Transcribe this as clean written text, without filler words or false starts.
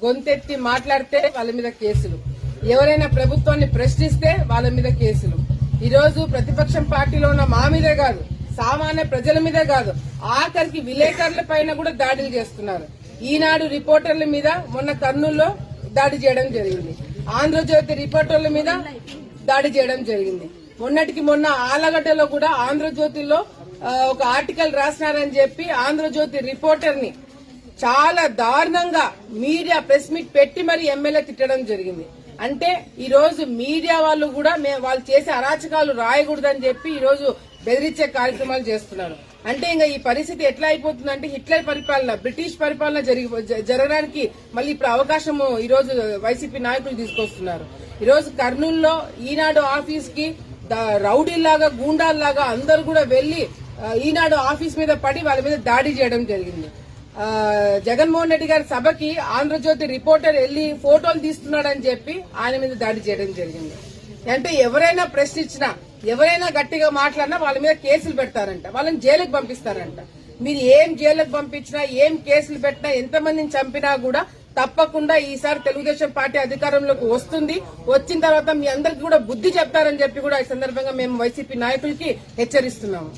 గొంతెత్తి మాట్లాడితే వాళ్ళ మీద కేసులు, ఎవరైనా ప్రభుత్వాన్ని ప్రశ్నిస్తే వాళ్ళ మీద కేసులు. ఈరోజు ప్రతిపక్షం పార్టీలో ఉన్న మా మీదే కాదు, సామాన్య ప్రజల మీదే కాదు, ఆఖరికి విలేకరుల పైన కూడా దాడులు చేస్తున్నారు. ఈనాడు రిపోర్టర్ల మీద మొన్న కర్నూలులో దాడి చేయడం జరిగింది, ఆంధ్రజ్యోతి రిపోర్టర్ల మీద దాడి చేయడం జరిగింది. మొన్నటికి మొన్న ఆలగడ్డలో కూడా ఆంధ్రజ్యోతిలో ఒక ఆర్టికల్ రాసినారని చెప్పి ఆంధ్రజ్యోతి రిపోర్టర్ ని చాలా దారుణంగా మీడియా ప్రెస్ మీట్ పెట్టి మరి ఎమ్మెల్యే తిట్టడం జరిగింది. అంటే ఈ రోజు మీడియా వాళ్ళు కూడా వాళ్ళు చేసే అరాచకాలు రాయకూడదని చెప్పి ఈ రోజు బెదిరించే కార్యక్రమాలు చేస్తున్నారు. అంటే ఇంకా ఈ పరిస్థితి ఎట్లా అయిపోతుందంటే హిట్లర్ పరిపాలన, బ్రిటిష్ పరిపాలన జరగడానికి మళ్ళీ ఇప్పుడు అవకాశం ఈ రోజు వైసీపీ నాయకులు తీసుకొస్తున్నారు. ఈ రోజు కర్నూలులో ఈనాడు ఆఫీస్ కి రౌడీల్లాగా గూండాల్లాగా అందరూ కూడా వెళ్లి ఈనాడు ఆఫీస్ మీద పడి వాళ్ళ మీద దాడి చేయడం జరిగింది. జగన్మోహన్ రెడ్డి గారి సభకి ఆంధ్రజ్యోతి రిపోర్టర్ వెళ్లి ఫోటోలు తీస్తున్నాడని చెప్పి ఆయన మీద దాడి చేయడం జరిగింది. అంటే ఎవరైనా ప్రశ్నించినా, ఎవరైనా గట్టిగా మాట్లాడినా వాళ్ళ మీద కేసులు పెడతారంట, వాళ్ళని జైలుకు పంపిస్తారంట. మీరు ఏం జైలుకు పంపించినా, ఏం కేసులు పెట్టినా, ఎంతమందిని చంపినా కూడా తప్పకుండా ఈసారి తెలుగుదేశం పార్టీ అధికారంలోకి వస్తుంది. వచ్చిన తర్వాత మీ అందరికి కూడా బుద్ధి చెప్తారని చెప్పి కూడా ఈ సందర్భంగా మేము వైసీపీ నాయకులకి హెచ్చరిస్తున్నాము.